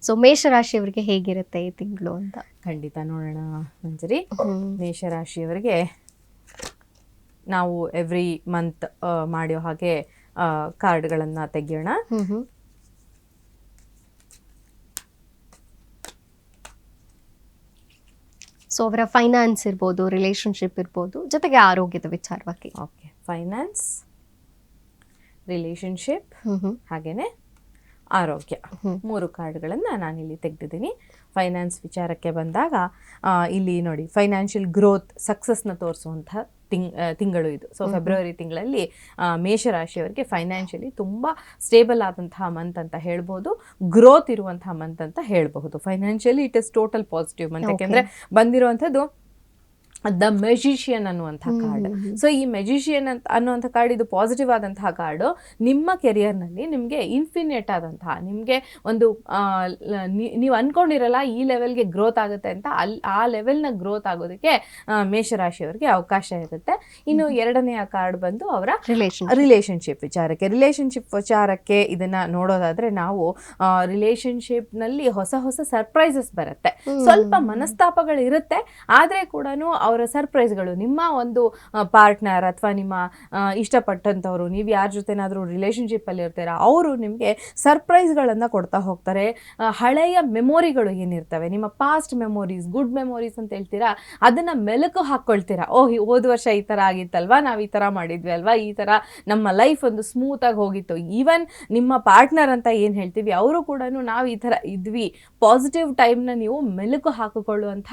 So ಮೇಷರಾಶಿಯವರಿಗೆ ಹೇಗಿರುತ್ತೆ ಈ ತಿಂಗಳು ಅಂತ ಖಂಡಿತ ನೋಡೋಣ ಮಂಜರಿ. ಮೇಷರಾಶಿಯವರಿಗೆ ನಾವು ಎವ್ರಿ ಮಂತ್ ಮಾಡೋ ಹಾಗೆ ಕಾರ್ಡ್ಗಳನ್ನು ತೆಗೆಯೋಣ. ಸೊ ಅವರ ಫೈನಾನ್ಸ್ ಇರ್ಬೋದು, ರಿಲೇಶನ್ಶಿಪ್ ಇರ್ಬೋದು, ಜೊತೆಗೆ ಆರೋಗ್ಯದ ವಿಚಾರವಾಗಿ. ಓಕೆ, ಫೈನಾನ್ಸ್, ರಿಲೇಶನ್ಶಿಪ್ ಹಾಗೇನೆ ಆರೋಗ್ಯ, 3 ಕಾರ್ಡ್ಗಳನ್ನು ನಾನಿಲ್ಲಿ ತೆಗೆದಿದ್ದೀನಿ. ಫೈನಾನ್ಸ್ ವಿಚಾರಕ್ಕೆ ಬಂದಾಗ ಇಲ್ಲಿ ನೋಡಿ, ಫೈನಾನ್ಷಿಯಲ್ ಗ್ರೋತ್, ಸಕ್ಸಸ್ನ ತೋರಿಸುವಂತಹ ತಿಂಗಳು ಇದು. ಸೊ ಫೆಬ್ರವರಿ ತಿಂಗಳಲ್ಲಿ ಮೇಷರಾಶಿಯವರಿಗೆ ಫೈನಾನ್ಷಿಯಲಿ ತುಂಬ ಸ್ಟೇಬಲ್ ಆದಂತಹ ಮಂತ್ ಅಂತ ಹೇಳ್ಬೋದು, ಗ್ರೋತ್ ಇರುವಂತಹ ಮಂತ್ ಅಂತ ಹೇಳಬಹುದು. Financially it is total positive month. ಯಾಕೆಂದರೆ ಬಂದಿರುವಂಥದ್ದು ದ ಮೆಜಿಷಿಯನ್ ಅನ್ನುವಂಥ ಕಾರ್ಡ್. ಸೊ ಈ ಮೆಜಿಷಿಯನ್ ಅನ್ನುವಂಥ ಕಾರ್ಡ್ ಇದು ಪಾಸಿಟಿವ್ ಆದಂತಹ ಕಾರ್ಡು. ನಿಮ್ಮ ಕೆರಿಯರ್ನಲ್ಲಿ ನಿಮಗೆ ಇನ್ಫಿನಿಟ್ ಆದಂತಹ, ನಿಮಗೆ ಒಂದು ನೀವು ಅಂದ್ಕೊಂಡಿರಲ್ಲ ಈ ಲೆವೆಲ್ಗೆ ಗ್ರೋತ್ ಆಗುತ್ತೆ ಅಂತ, ಆ ಲೆವೆಲ್ನ ಗ್ರೋತ್ ಆಗೋದಕ್ಕೆ ಮೇಷರಾಶಿಯವರಿಗೆ ಅವಕಾಶ ಇರುತ್ತೆ. ಇನ್ನು ಎರಡನೆಯ ಕಾರ್ಡ್ ಬಂದು ಅವರ ರಿಲೇಶನ್ಶಿಪ್ ವಿಚಾರಕ್ಕೆ ಇದನ್ನ ನೋಡೋದಾದ್ರೆ, ನಾವು ರಿಲೇಶನ್ಶಿಪ್ನಲ್ಲಿ ಹೊಸ ಹೊಸ ಸರ್ಪ್ರೈಸಸ್ ಬರುತ್ತೆ. ಸ್ವಲ್ಪ ಮನಸ್ತಾಪಗಳು ಇರುತ್ತೆ, ಆದರೆ ಕೂಡ ಅವರ ಸರ್ಪ್ರೈಸ್ಗಳು, ನಿಮ್ಮ ಒಂದು ಪಾರ್ಟ್ನರ್ ಅಥವಾ ನಿಮ್ಮ ಇಷ್ಟಪಟ್ಟಂಥವ್ರು, ನೀವು ಯಾರ ಜೊತೆನಾದರೂ ರಿಲೇಶನ್ಶಿಪ್ಪಲ್ಲಿ ಇರ್ತೀರಾ, ಅವರು ನಿಮಗೆ ಸರ್ಪ್ರೈಸ್ಗಳನ್ನು ಕೊಡ್ತಾ ಹೋಗ್ತಾರೆ. ಹಳೆಯ ಮೆಮೊರಿಗಳು ಏನಿರ್ತವೆ, ನಿಮ್ಮ ಪಾಸ್ಟ್ ಮೆಮೊರೀಸ್, ಗುಡ್ ಮೆಮೊರೀಸ್ ಅಂತ ಹೇಳ್ತೀರಾ, ಅದನ್ನು ಮೆಲುಕು ಹಾಕ್ಕೊಳ್ತೀರಾ. ಹೋದ ವರ್ಷ ಈ ಥರ ಆಗಿತ್ತಲ್ವಾ, ನಾವು ಈ ಥರ ಮಾಡಿದ್ವಿ ಅಲ್ವಾ, ಈ ಥರ ನಮ್ಮ ಲೈಫ್ ಒಂದು ಸ್ಮೂತಾಗಿ ಹೋಗಿತ್ತು. ಈವನ್ ನಿಮ್ಮ ಪಾರ್ಟ್ನರ್ ಅಂತ ಏನು ಹೇಳ್ತೀವಿ, ಅವರು ಕೂಡ ನಾವು ಈ ಥರ ಇದ್ವಿ, ಪಾಸಿಟಿವ್ ಟೈಮ್ನ ನೀವು ಮೆಲುಕು ಹಾಕಿಕೊಳ್ಳುವಂಥ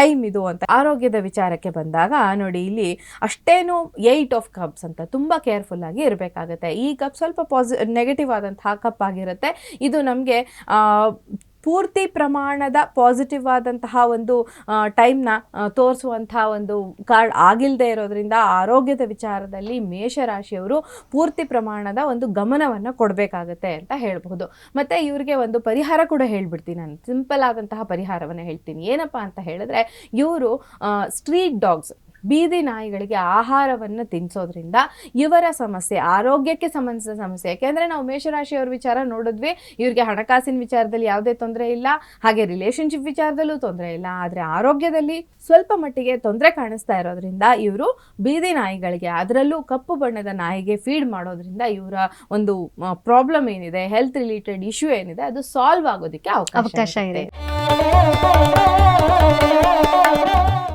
ಟೈಮ್ ಇದು ಅಂತ. ಆರೋಗ್ಯದ ವಿಚಾರಕ್ಕೆ ಬಂದಾಗ ನೋಡಿ, ಇಲ್ಲಿ ಅಷ್ಟೇನು 8 ಆಫ್ ಕಪ್ಸ್ ಅಂತ ತುಂಬ ಕೇರ್ಫುಲ್ ಆಗಿ ಇರಬೇಕಾಗುತ್ತೆ. ಈ ಕಪ್ ಸ್ವಲ್ಪ ನೆಗೆಟಿವ್ ಆದಂತಹ ಕಪ್ ಆಗಿರುತ್ತೆ. ಇದು ನಮಗೆ ಪೂರ್ತಿ ಪ್ರಮಾಣದ ಪಾಸಿಟಿವ್ ಆದಂತಹ ಒಂದು ಟೈಮ್ನ ತೋರಿಸುವಂತಹ ಒಂದು ಕಾರ್ಡ್ ಆಗಿಲ್ಲದೆ ಇರೋದ್ರಿಂದ ಆರೋಗ್ಯದ ವಿಚಾರದಲ್ಲಿ ಮೇಷರಾಶಿಯವರು ಪೂರ್ತಿ ಪ್ರಮಾಣದ ಒಂದು ಗಮನವನ್ನು ಕೊಡಬೇಕಾಗತ್ತೆ ಅಂತ ಹೇಳಬಹುದು. ಮತ್ತು ಇವರಿಗೆ ಒಂದು ಪರಿಹಾರ ಕೂಡ ಹೇಳ್ಬಿಡ್ತೀನಿ ನಾನು, ಸಿಂಪಲ್ ಆದಂತಹ ಪರಿಹಾರವನ್ನು ಹೇಳ್ತೀನಿ. ಏನಪ್ಪ ಅಂತ ಹೇಳಿದ್ರೆ, ಇವರು ಸ್ಟ್ರೀಟ್ ಡಾಗ್ಸ್, ಬೀದಿ ನಾಯಿಗಳಿಗೆ ಆಹಾರವನ್ನು ತಿನ್ನಿಸೋದ್ರಿಂದ ಇವರ ಸಮಸ್ಯೆ, ಆರೋಗ್ಯಕ್ಕೆ ಸಂಬಂಧಿಸಿದ ಸಮಸ್ಯೆ, ಯಾಕೆಂದರೆ ನಾವು ಮೇಷರಾಶಿಯವ್ರ ವಿಚಾರ ನೋಡಿದ್ವಿ, ಇವ್ರಿಗೆ ಹಣಕಾಸಿನ ವಿಚಾರದಲ್ಲಿ ಯಾವುದೇ ತೊಂದರೆ ಇಲ್ಲ, ಹಾಗೆ ರಿಲೇಶನ್ಶಿಪ್ ವಿಚಾರದಲ್ಲೂ ತೊಂದರೆ ಇಲ್ಲ, ಆದರೆ ಆರೋಗ್ಯದಲ್ಲಿ ಸ್ವಲ್ಪ ಮಟ್ಟಿಗೆ ತೊಂದರೆ ಕಾಣಿಸ್ತಾ ಇರೋದ್ರಿಂದ ಇವರು ಬೀದಿ ನಾಯಿಗಳಿಗೆ, ಅದರಲ್ಲೂ ಕಪ್ಪು ಬಣ್ಣದ ನಾಯಿಗೆ ಫೀಡ್ ಮಾಡೋದ್ರಿಂದ ಇವರ ಒಂದು ಪ್ರಾಬ್ಲಮ್ ಏನಿದೆ, ಹೆಲ್ತ್ ರಿಲೇಟೆಡ್ ಇಶ್ಯೂ ಏನಿದೆ, ಅದು ಸಾಲ್ವ್ ಆಗೋದಕ್ಕೆ ಅವಕಾಶ ಇದೆ.